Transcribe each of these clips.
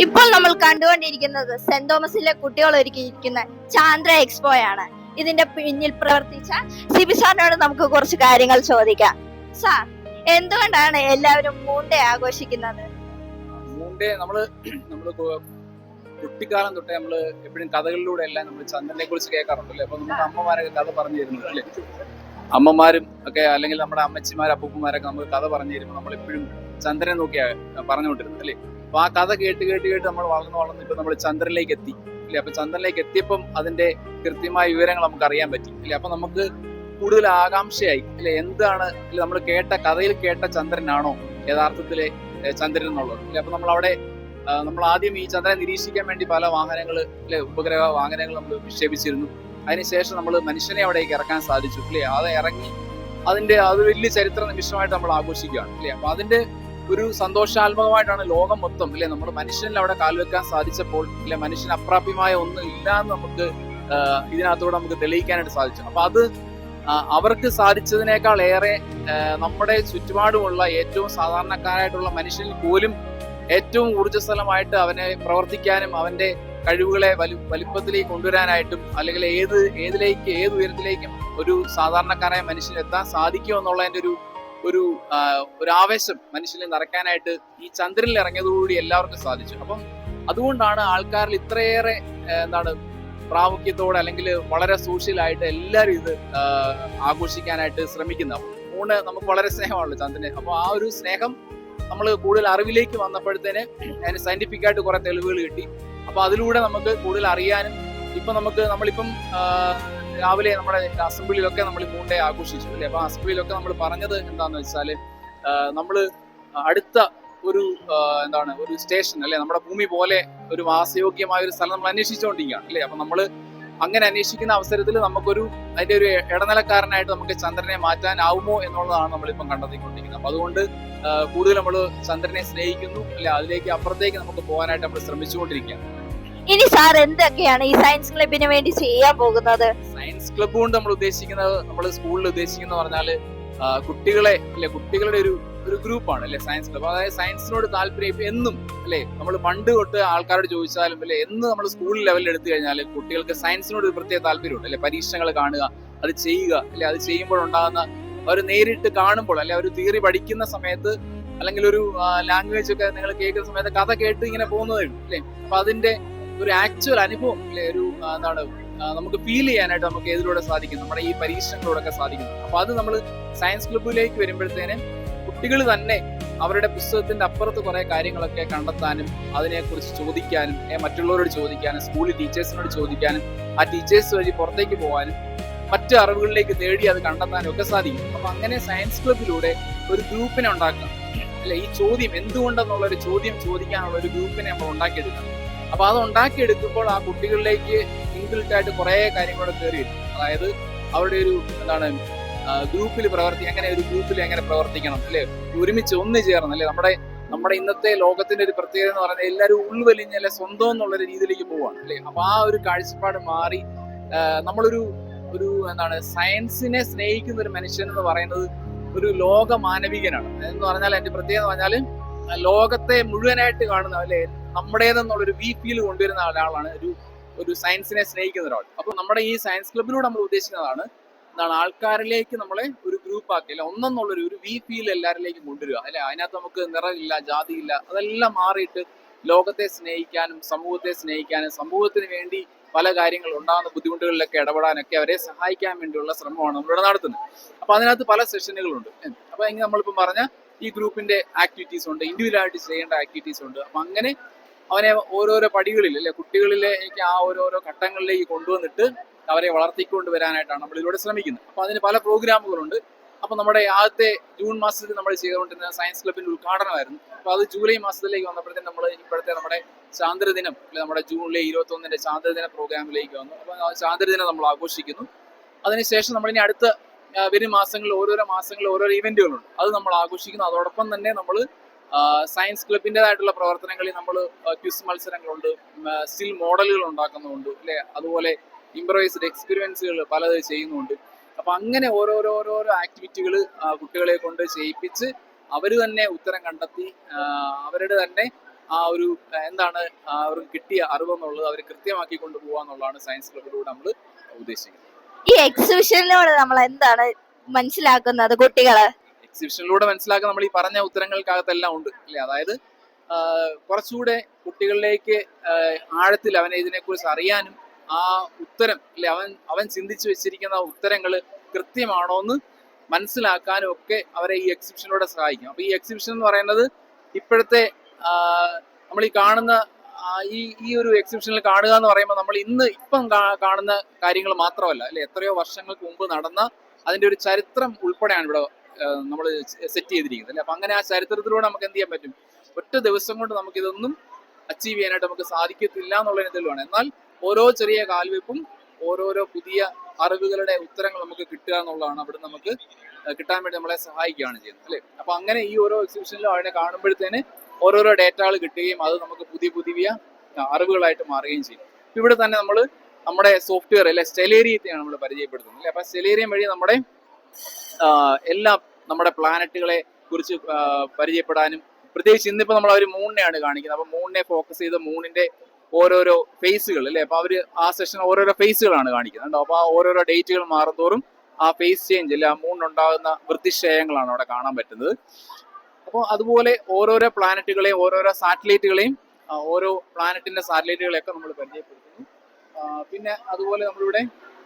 ഇപ്പോൾ നമ്മൾ കണ്ടുകൊണ്ടിരിക്കുന്നത് സെന്റ് തോമസിലെ കുട്ടികൾ ഒരുക്കിയിരിക്കുന്ന ചാന്ദ്ര എക്സ്പോയാണ്. ഇതിന്റെ പിന്നിൽ പ്രവർത്തിച്ച സിബി സാറിനോട് നമുക്ക് കുറച്ച് കാര്യങ്ങൾ ചോദിക്കാം. സാർ, എന്തുകൊണ്ടാണ് എല്ലാവരും മൂണ്ടേ ആഘോഷിക്കുന്നത്? മൂണ്ടേ നമ്മള് കുട്ടിക്കാലം തൊട്ടേ നമ്മള് എപ്പോഴും കഥകളിലൂടെ എല്ലാം നമ്മൾ ചന്ദ്രനെ കുറിച്ച് കേൾക്കാറുണ്ടല്ലേ. അപ്പൊ നമ്മുടെ അമ്മമാരൊക്കെ കഥ പറഞ്ഞു തരുന്നത് അല്ലേ, അമ്മമാരും ഒക്കെ അല്ലെങ്കിൽ നമ്മുടെ അമ്മച്ചിമാരും അപ്പൂപ്പന്മാരൊക്കെ നമുക്ക് കഥ പറഞ്ഞു തരുമ്പോൾ നമ്മളെപ്പോഴും ചന്ദ്രനെ നോക്കിയാണ് പറഞ്ഞുകൊണ്ടിരുന്നത് അല്ലേ. അപ്പൊ ആ കഥ കേട്ട് കേട്ട് കേട്ട് നമ്മൾ വളർന്ന് ഇപ്പൊ നമ്മൾ ചന്ദ്രനിലേക്ക് എത്തി അല്ലെ. അപ്പൊ ചന്ദ്രനിലേക്ക് എത്തിയപ്പം അതിന്റെ കൃത്യമായ വിവരങ്ങൾ നമുക്ക് അറിയാൻ പറ്റി അല്ലെ. അപ്പൊ നമുക്ക് കൂടുതൽ ആകാംക്ഷയായി അല്ലെ, എന്താണ് നമ്മൾ കേട്ട കഥയിൽ കേട്ട ചന്ദ്രനാണോ യഥാർത്ഥത്തിലെ ചന്ദ്രൻ എന്നുള്ളത് അല്ലെ. അപ്പൊ നമ്മൾ ആദ്യം ഈ ചന്ദ്രനെ നിരീക്ഷിക്കാൻ വേണ്ടി പല വാഹനങ്ങൾ അല്ലെ, ഉപഗ്രഹ വാഹനങ്ങൾ നമ്മൾ വിക്ഷേപിച്ചിരുന്നു. അതിനുശേഷം നമ്മൾ മനുഷ്യനെ അവിടേക്ക് ഇറക്കാൻ സാധിച്ചു അല്ലെ. അത് ഇറങ്ങി അത് വലിയ ചരിത്ര നിമിഷമായിട്ട് നമ്മൾ ആഘോഷിക്കുകയാണ് അല്ലെ. അപ്പൊ അതിന്റെ ഒരു സന്തോഷാത്മകമായിട്ടാണ് ലോകം മൊത്തം അല്ലെ നമ്മൾ മനുഷ്യനിൽ അവിടെ കാൽവെക്കാൻ സാധിച്ചപ്പോൾ അല്ലെ, മനുഷ്യന് അപ്രാപ്യമായ ഒന്നും ഇല്ല എന്ന് നമുക്ക് ഇതിനകത്തൂടെ നമുക്ക് തെളിയിക്കാനായിട്ട് സാധിച്ചു. അപ്പൊ അത് അവർക്ക് സാധിച്ചതിനേക്കാൾ ഏറെ നമ്മുടെ ചുറ്റുപാടുമുള്ള ഏറ്റവും സാധാരണക്കാരായിട്ടുള്ള മനുഷ്യനിൽ പോലും ഏറ്റവും ഊർജ്ജസ്വലമായിട്ട് അവനെ പ്രവർത്തിക്കാനും അവന്റെ കഴിവുകളെ വലിപ്പത്തിലേക്ക് കൊണ്ടുവരാനായിട്ടും അല്ലെങ്കിൽ ഏത് ഉയരത്തിലേക്കും ഒരു സാധാരണക്കാരായ മനുഷ്യന് എത്താൻ സാധിക്കും എന്നുള്ളതിന്റെ ഒരു ആവേശം മനുഷ്യനിൽ നിറയ്ക്കാനായിട്ട് ഈ ചന്ദ്രനിൽ ഇറങ്ങിയതോടുകൂടി എല്ലാവർക്കും സാധിച്ചു. അപ്പം അതുകൊണ്ടാണ് ആൾക്കാരിൽ ഇത്രയേറെ പ്രാമുഖ്യത്തോടെ അല്ലെങ്കിൽ വളരെ സോഷ്യലായിട്ട് എല്ലാവരും ഇത് ആഘോഷിക്കാനായിട്ട് ശ്രമിക്കുന്നത്. ഊണ് നമുക്ക് വളരെ സ്നേഹമാണല്ലോ ചന്ദ്രന്. അപ്പൊ ആ ഒരു സ്നേഹം നമ്മൾ കൂടുതൽ അറിവിലേക്ക് വന്നപ്പോഴത്തേന് അതിന് സയന്റിഫിക് ആയിട്ട് കുറെ തെളിവുകൾ കിട്ടി. അപ്പൊ അതിലൂടെ നമുക്ക് കൂടുതൽ അറിയാനും ഇപ്പൊ നമ്മളിപ്പം രാവിലെ നമ്മുടെ അസംബ്ലിയിലൊക്കെ നമ്മൾ മൂണ്ടേ ആഘോഷിച്ചു അല്ലെ. അപ്പൊ അസംബ്ലിയിലൊക്കെ നമ്മൾ പറഞ്ഞത് എന്താന്ന് വെച്ചാല് നമ്മള് അടുത്ത ഒരു ഒരു സ്റ്റേഷൻ അല്ലെ, നമ്മുടെ ഭൂമി പോലെ ഒരു വാസയോഗ്യമായ ഒരു സ്ഥലം നമ്മൾ അന്വേഷിച്ചുകൊണ്ടിരിക്കുകയാണ് അല്ലെ. അപ്പൊ നമ്മള് അങ്ങനെ അന്വേഷിക്കുന്ന അവസരത്തിൽ അതിന്റെ ഒരു ഇടനിലക്കാരനായിട്ട് നമുക്ക് ചന്ദ്രനെ മാറ്റാനാവുമോ എന്നുള്ളതാണ് നമ്മളിപ്പം കണ്ടെത്തിക്കൊണ്ടിരിക്കുന്നത്. അപ്പൊ അതുകൊണ്ട് കൂടുതൽ നമ്മൾ ചന്ദ്രനെ സ്നേഹിക്കുന്നു അല്ലെ, അതിലേക്ക് അപ്പുറത്തേക്ക് നമുക്ക് പോകാനായിട്ട് നമ്മൾ ശ്രമിച്ചുകൊണ്ടിരിക്കുകയാണ്. ഇനി സാർ എന്തൊക്കെയാണ് ഈ സയൻസ് ക്ലബിന് വേണ്ടി ചെയ്യാൻ പോകുന്നത്? സയൻസ് ക്ലബ് കൊണ്ട് നമ്മൾ ഉദ്ദേശിക്കുന്നത്, നമ്മൾ സ്കൂളിൽ ഉദ്ദേശിക്കുന്ന പറഞ്ഞാല് കുട്ടികളുടെ ഒരു ഗ്രൂപ്പാണ് അല്ലെ സയൻസ് ക്ലബ്. അതായത് സയൻസിനോട് താല്പര്യം എന്നും അല്ലെ, നമ്മൾ പണ്ട് തൊട്ട് ആൾക്കാരോട് ചോദിച്ചാലും അല്ലെ, എന്ന് നമ്മൾ സ്കൂൾ ലെവലിൽ എടുത്തു കഴിഞ്ഞാൽ കുട്ടികൾക്ക് സയൻസിനോട് ഒരു പ്രത്യേക താല്പര്യമുണ്ട് അല്ലെ. പരീക്ഷണങ്ങൾ കാണുക, അത് ചെയ്യുക അല്ലെ, അത് ചെയ്യുമ്പോഴുണ്ടാകുന്ന അവർ നേരിട്ട് കാണുമ്പോൾ അല്ലെ, അവർ തിയറി പഠിക്കുന്ന സമയത്ത് അല്ലെങ്കിൽ ഒരു ലാംഗ്വേജ് ഒക്കെ നിങ്ങൾ കേൾക്കുന്ന സമയത്ത് കഥ കേട്ട് ഇങ്ങനെ പോകുന്നതേ ഉള്ളൂ അല്ലെ. അപ്പൊ അതിന്റെ ഒരു ആക്ച്വൽ അനുഭവം അല്ലെ, നമുക്ക് ഫീൽ ചെയ്യാനായിട്ട് നമുക്ക് ഇതിലൂടെ സാധിക്കും, നമ്മുടെ ഈ പരീക്ഷണങ്ങളോടൊക്കെ സാധിക്കുന്നു. അപ്പൊ അത് നമ്മൾ സയൻസ് ക്ലബിലേക്ക് വരുമ്പോഴത്തേന് കുട്ടികൾ തന്നെ അവരുടെ പുസ്തകത്തിന്റെ അപ്പുറത്ത് കുറെ കാര്യങ്ങളൊക്കെ കണ്ടെത്താനും അതിനെക്കുറിച്ച് ചോദിക്കാനും മറ്റുള്ളവരോട് ചോദിക്കാനും സ്കൂളിൽ ടീച്ചേഴ്സിനോട് ചോദിക്കാനും ആ ടീച്ചേഴ്സ് വഴി പുറത്തേക്ക് പോകാനും മറ്റു അറിവുകളിലേക്ക് തേടി അത് കണ്ടെത്താനും ഒക്കെ സാധിക്കും. അപ്പൊ അങ്ങനെ സയൻസ് ക്ലബിലൂടെ ഒരു ഗ്രൂപ്പിനെ ഉണ്ടാക്കണം അല്ലെ. ഈ ചോദ്യം എന്തുകൊണ്ടെന്നുള്ള ഒരു ചോദ്യം ചോദിക്കാനുള്ള ഒരു ഗ്രൂപ്പിനെ നമ്മൾ ഉണ്ടാക്കിയെടുക്കണം. അപ്പൊ അത് ഉണ്ടാക്കിയെടുക്കുമ്പോൾ ആ കുട്ടികളിലേക്ക് ഇൻബിൽറ്റ് ആയിട്ട് കുറെ കാര്യങ്ങളോട് കയറി വരും. അതായത് അവരുടെ ഒരു ഗ്രൂപ്പിൽ എങ്ങനെ പ്രവർത്തിക്കണം അല്ലെ, ഒരുമിച്ച് ഒന്ന് ചേർന്ന് അല്ലെ. നമ്മുടെ ഇന്നത്തെ ലോകത്തിന്റെ ഒരു പ്രത്യേകത എന്ന് പറഞ്ഞാൽ എല്ലാവരും ഉൾവലിഞ്ഞ അല്ലെ സ്വന്തം എന്നുള്ളൊരു രീതിയിലേക്ക് പോവാണ് അല്ലെ. അപ്പൊ ആ ഒരു കാഴ്ചപ്പാട് മാറി നമ്മളൊരു സയൻസിനെ സ്നേഹിക്കുന്ന ഒരു മനുഷ്യൻ എന്ന് പറയുന്നത് ഒരു ലോക മാനവികനാണ് എന്ന് പറഞ്ഞാൽ. അതിന്റെ പ്രത്യേകത എന്ന് പറഞ്ഞാൽ ലോകത്തെ മുഴുവനായിട്ട് കാണുന്ന അല്ലെ, നമ്മുടേതെന്നുള്ളൊരു ഫീൽ കൊണ്ടുവരുന്ന ഒരാളാണ് ഒരു സയൻസിനെ സ്നേഹിക്കുന്ന ഒരാൾ. അപ്പൊ നമ്മുടെ ഈ സയൻസ് ക്ലബിലൂടെ നമ്മൾ ഉദ്ദേശിക്കുന്നതാണ് ആൾക്കാരിലേക്ക് നമ്മളെ ഒരു ഗ്രൂപ്പ് ആക്കി അല്ലെ, ഒന്നെന്നുള്ളൊരു ഫീൽ എല്ലാവരിലേക്കും കൊണ്ടുവരിക അല്ലെ. അതിനകത്ത് നമുക്ക് നിറമില്ല, ജാതിയില്ല, അതെല്ലാം മാറിയിട്ട് ലോകത്തെ സ്നേഹിക്കാനും സമൂഹത്തെ സ്നേഹിക്കാനും സമൂഹത്തിന് വേണ്ടി പല കാര്യങ്ങൾ ഉണ്ടാകുന്ന ബുദ്ധിമുട്ടുകളിലൊക്കെ ഇടപെടാനൊക്കെ അവരെ സഹായിക്കാൻ വേണ്ടിയുള്ള ശ്രമമാണ് നമ്മളിവിടെ നടത്തുന്നത്. അപ്പൊ അതിനകത്ത് പല സെഷനുകളുണ്ട്. അപ്പൊ എങ്ങനെ നമ്മളിപ്പം പറഞ്ഞ ഈ ഗ്രൂപ്പിന്റെ ആക്ടിവിറ്റീസ് ഉണ്ട്, ഇൻഡിവിജ്വലായിട്ട് ചെയ്യേണ്ട ആക്ടിവിറ്റീസ് ഉണ്ട്. അപ്പൊ അങ്ങനെ അവനെ ഓരോരോ പടികളിൽ അല്ലെ, കുട്ടികളിലേക്ക് ആ ഓരോരോ ഘട്ടങ്ങളിലേക്ക് കൊണ്ടുവന്നിട്ട് അവരെ വളർത്തിക്കൊണ്ട് വരാനായിട്ടാണ് നമ്മൾ ഇതിലൂടെ ശ്രമിക്കുന്നത്. അപ്പൊ അതിന് പല പ്രോഗ്രാമുകളുണ്ട്. അപ്പൊ നമ്മുടെ ആദ്യത്തെ ജൂൺ മാസത്തിൽ നമ്മൾ ചെയ്തുകൊണ്ടിരുന്ന സയൻസ് ക്ലബിന്റെ ഉദ്ഘാടനമായിരുന്നു. അപ്പൊ അത് ജൂലൈ മാസത്തിലേക്ക് വന്നപ്പോഴത്തേക്കും നമ്മൾ ഇപ്പോഴത്തെ നമ്മുടെ ചാന്ദ്രദിനം അല്ലെ, നമ്മുടെ ജൂണിലെ 21 ചാന്ദ്രദിന പ്രോഗ്രാമിലേക്ക് വന്നു. അപ്പൊ ആ ചാന്ദ്രദിനം നമ്മൾ ആഘോഷിക്കുന്നു. അതിനുശേഷം നമ്മളിനി അടുത്ത വരും മാസങ്ങളിൽ ഓരോരോ ഇവന്റുകളുണ്ട്, അത് നമ്മൾ ആഘോഷിക്കുന്നു. അതോടൊപ്പം തന്നെ നമ്മൾ സയൻസ് ക്ലബിൻ്റെതായിട്ടുള്ള പ്രവർത്തനങ്ങളിൽ നമ്മൾ ക്വിസ് മത്സരങ്ങളുണ്ട്, സ്റ്റിൽ മോഡലുകൾ ഉണ്ടാക്കുന്നുണ്ട് അല്ലെ, അതുപോലെ ഇംപ്രവൈസ്ഡ് എക്സ്പീരിയൻസുകൾ പലത് ചെയ്യുന്നുണ്ട്. അപ്പൊ അങ്ങനെ ഓരോരോ ആക്ടിവിറ്റികൾ കുട്ടികളെ കൊണ്ട് ചെയ്യിപ്പിച്ച് അവർ തന്നെ ഉത്തരം കണ്ടെത്തി അവരുടെ തന്നെ ആ ഒരു എന്താണ് അവർക്ക് കിട്ടിയ അറിവെന്നുള്ളത് അവർ കൃത്യമാക്കി കൊണ്ടുപോകുക എന്നുള്ളതാണ് സയൻസ് ക്ലബിലൂടെ നമ്മൾ ഉദ്ദേശിക്കുന്നത്. ഈ എക്സിബിഷനിലൂടെ നമ്മൾ എന്താണ് മനസ്സിലാക്കുന്നത് കുട്ടികള്? എക്സിബിഷനിലൂടെ മനസ്സിലാക്കാൻ നമ്മൾ ഈ പറഞ്ഞ ഉത്തരങ്ങൾക്കകത്തെല്ലാം ഉണ്ട് അല്ലേ. അതായത് കുറച്ചുകൂടെ കുട്ടികളിലേക്ക് ആഴത്തിൽ അവനെ ഇതിനെക്കുറിച്ച് അറിയാനും ആ ഉത്തരം അല്ലെ അവൻ ചിന്തിച്ചു വെച്ചിരിക്കുന്ന ഉത്തരങ്ങൾ കൃത്യമാണോ എന്ന് മനസ്സിലാക്കാനും ഒക്കെ അവരെ ഈ എക്സിബിഷനിലൂടെ സഹായിക്കും. അപ്പൊ ഈ എക്സിബിഷൻ എന്ന് പറയുന്നത് ഇപ്പോഴത്തെ നമ്മൾ ഈ കാണുന്ന ഈ ഒരു എക്സിബിഷനിൽ കാണുക എന്ന് പറയുമ്പോൾ നമ്മൾ ഇപ്പം കാണുന്ന കാര്യങ്ങൾ മാത്രമല്ല അല്ലെ, എത്രയോ വർഷങ്ങൾക്ക് മുമ്പ് നടന്ന അതിന്റെ ഒരു ചരിത്രം ഉൾപ്പെടെയാണ് ഇവിടെ നമ്മൾ സെറ്റ് ചെയ്തിരിക്കുന്നത് അല്ലെ. അപ്പൊ അങ്ങനെ ആ ചരിത്രത്തിലൂടെ നമുക്ക് എന്ത് ചെയ്യാൻ പറ്റും, ഒറ്റ ദിവസം കൊണ്ട് നമുക്ക് ഇതൊന്നും അച്ചീവ് ചെയ്യാനായിട്ട് നമുക്ക് സാധിക്കത്തില്ല എന്നുള്ളതിന് തെളിവാണ്. എന്നാൽ ഓരോ ചെറിയ കാൽവെപ്പും ഓരോരോ പുതിയ അറിവുകളുടെ ഉത്തരങ്ങൾ നമുക്ക് കിട്ടുക എന്നുള്ളതാണ് അവിടെ നമുക്ക് കിട്ടാൻ വേണ്ടി നമ്മളെ സഹായിക്കുകയാണ് ചെയ്യുന്നത് അല്ലെ. അപ്പൊ അങ്ങനെ ഈ ഓരോ എക്സിബിഷനിലും അതിനെ കാണുമ്പോഴത്തേന് ഓരോരോ ഡേറ്റകൾ കിട്ടുകയും അത് നമുക്ക് പുതിയ പുതിയ അറിവുകളായിട്ട് മാറുകയും ചെയ്യും. ഇവിടെ തന്നെ നമ്മൾ നമ്മുടെ സോഫ്റ്റ്വെയർ അല്ലെ സ്റ്റെലേറിയത്തെയാണ് നമ്മൾ പരിചയപ്പെടുത്തുന്നത് അല്ലെ. അപ്പൊ സ്റ്റെലേറിയം വഴി നമ്മുടെ എല്ലാ നമ്മുടെ പ്ലാനറ്റുകളെ കുറിച്ച് പരിചയപ്പെടാനും, പ്രത്യേകിച്ച് ഇന്നിപ്പോ നമ്മൾ ഒരു മൂണിനെയാണ് കാണിക്കുന്നത്. അപ്പൊ മൂണിനെ ഫോക്കസ് ചെയ്ത് മൂണിന്റെ ഓരോരോ ഫേസുകൾ അല്ലെ. അപ്പൊ അവര് ആ സെഷൻ ഓരോരോ ഫേസുകളാണ് കാണിക്കുന്നത്. അപ്പൊ ആ ഓരോരോ ഡേറ്റുകൾ മാറുന്തോറും ആ ഫേസ് ചേഞ്ച് അല്ലെ, ആ മൂണിനുണ്ടാകുന്ന വൃത്തിക്ഷയങ്ങളാണ് അവിടെ കാണാൻ പറ്റുന്നത്. അപ്പോൾ അതുപോലെ ഓരോരോ പ്ലാനറ്റുകളെയും ഓരോരോ സാറ്റലൈറ്റുകളെയും ഓരോ പ്ലാനറ്റിന്റെ സാറ്റലൈറ്റുകളെയൊക്കെ നമ്മൾ പരിചയപ്പെടുത്തുന്നു. പിന്നെ അതുപോലെ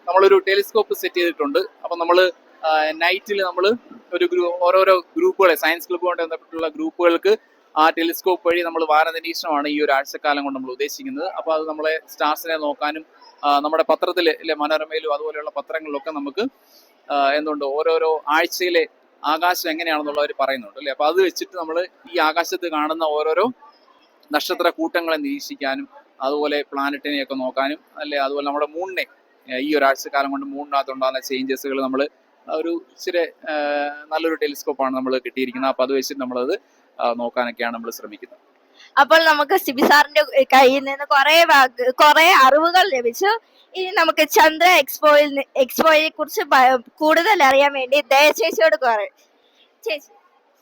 നമ്മളൊരു ടെലിസ്കോപ്പ് സെറ്റ് ചെയ്തിട്ടുണ്ട്. അപ്പൊ നമ്മൾ നൈറ്റിൽ നമ്മൾ ഓരോരോ ഗ്രൂപ്പുകളെ സയൻസ് ക്ലബ്ബുമായി ബന്ധപ്പെട്ടുള്ള ഗ്രൂപ്പുകൾക്ക് ആ ടെലിസ്കോപ്പ് വഴി നമ്മൾ വാനനിരീക്ഷണമാണ് ഈ ഒരു ആഴ്ചക്കാലം കൊണ്ട് നമ്മൾ ഉദ്ദേശിക്കുന്നത്. അപ്പൊ അത് നമ്മളെ സ്റ്റാർസിനെ നോക്കാനും നമ്മുടെ പത്രത്തിൽ അല്ലെ മനോരമയിലും അതുപോലെയുള്ള പത്രങ്ങളിലൊക്കെ നമുക്ക് എന്തുണ്ട് ഓരോരോ ആഴ്ചയിലെ ആകാശം എങ്ങനെയാണെന്നുള്ളവർ പറയുന്നുണ്ട് അല്ലെ. അപ്പൊ അത് വെച്ചിട്ട് നമ്മൾ ഈ ആകാശത്ത് കാണുന്ന ഓരോരോ നക്ഷത്ര കൂട്ടങ്ങളെ നിരീക്ഷിക്കാനും അതുപോലെ പ്ലാനറ്റിനെയൊക്കെ നോക്കാനും അല്ലെ, അതുപോലെ നമ്മുടെ മൂണിനെ ഈ ഒരാഴ്ചക്കാലം കൊണ്ട് മൂണിനകത്തുണ്ടാകുന്ന ചേഞ്ചസുകൾ നമ്മൾ ഒരു ഇച്ചിരി നല്ലൊരു ടെലിസ്കോപ്പാണ് നമ്മൾ കിട്ടിയിരിക്കുന്നത്. അപ്പൊ അത് വെച്ചിട്ട് നമ്മളത് നോക്കാനൊക്കെയാണ് നമ്മൾ ശ്രമിക്കുന്നത്. അപ്പോൾ നമുക്ക് സിബി സാറിന്റെ കയ്യിൽ നിന്ന് കുറെ അറിവുകൾ ലഭിച്ചു. ഇനി നമുക്ക് ചന്ദ്ര എക്സ്പോയെ കുറിച്ച് കൂടുതൽ അറിയാൻ വേണ്ടി ദയചേച്ചിയോട് ചേച്ചി,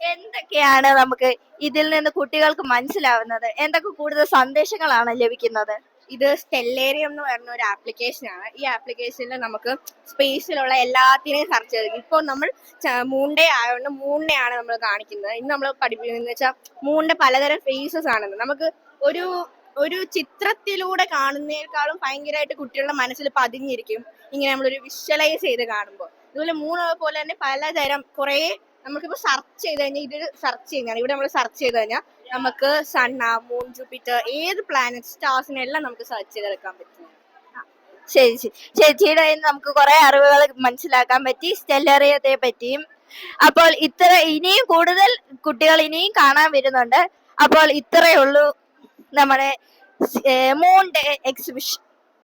എന്തൊക്കെയാണ് നമുക്ക് ഇതിൽ നിന്ന് കുട്ടികൾക്ക് മനസ്സിലാവുന്നത്? എന്തൊക്കെ കൂടുതൽ സന്ദേശങ്ങളാണ് ലഭിക്കുന്നത്? ഇത് സ്റ്റെല്ലേറിയം എന്ന് പറയുന്ന ഒരു ആപ്ലിക്കേഷനാണ്. ഈ ആപ്ലിക്കേഷനിൽ നമുക്ക് സ്പേസിലുള്ള എല്ലാത്തിനെയും സെർച്ച് ചെയ്ത് ഇപ്പോൾ നമ്മൾ മൂൺഡേ ആയതുകൊണ്ട് മൂണിനെയാണ് നമ്മൾ കാണിക്കുന്നത്. ഇന്ന് നമ്മൾ പഠിപ്പിക്കുന്നത് വെച്ചാൽ മൂണിന്റെ പലതരം ഫേസസ് ആണെന്ന്. നമുക്ക് ഒരു ചിത്രത്തിലൂടെ കാണുന്നതിനേക്കാളും ഭയങ്കരമായിട്ട് കുട്ടികളുടെ മനസ്സിൽ പതിഞ്ഞിരിക്കും ഇങ്ങനെ നമ്മളൊരു വിഷ്വലൈസ് ചെയ്ത് കാണുമ്പോൾ. ഇതുപോലെ മൂന്ന് പോലെ തന്നെ പലതരം കുറേ നമുക്കിപ്പോൾ സെർച്ച് ചെയ്ത് കഴിഞ്ഞാൽ ഇത് സെർച്ച് ചെയ്യുന്നതാണ്. ഇവിടെ നമ്മൾ സെർച്ച് ചെയ്ത് കഴിഞ്ഞാൽ നമുക്ക് സണ്ണ, മൂൺ, ജൂപ്പിറ്റർ, ഏത് പ്ലാനറ്റ്, സ്റ്റാർസിനെല്ലാം നമുക്ക് സെർച്ച് ചെയ്തെടുക്കാൻ പറ്റും. ശരി, ചേച്ചിയുടെ നമുക്ക് കുറെ അറിവുകൾ മനസ്സിലാക്കാൻ പറ്റി സ്റ്റെല്ലേറിയത്തെ പറ്റിയും. അപ്പോൾ ഇനിയും കൂടുതൽ കുട്ടികൾ ഇനിയും കാണാൻ വരുന്നുണ്ട്. അപ്പോൾ ഇത്രയേ ഉള്ളൂ നമ്മുടെ മൂൺ ഡേ എക്സിബിഷൻ.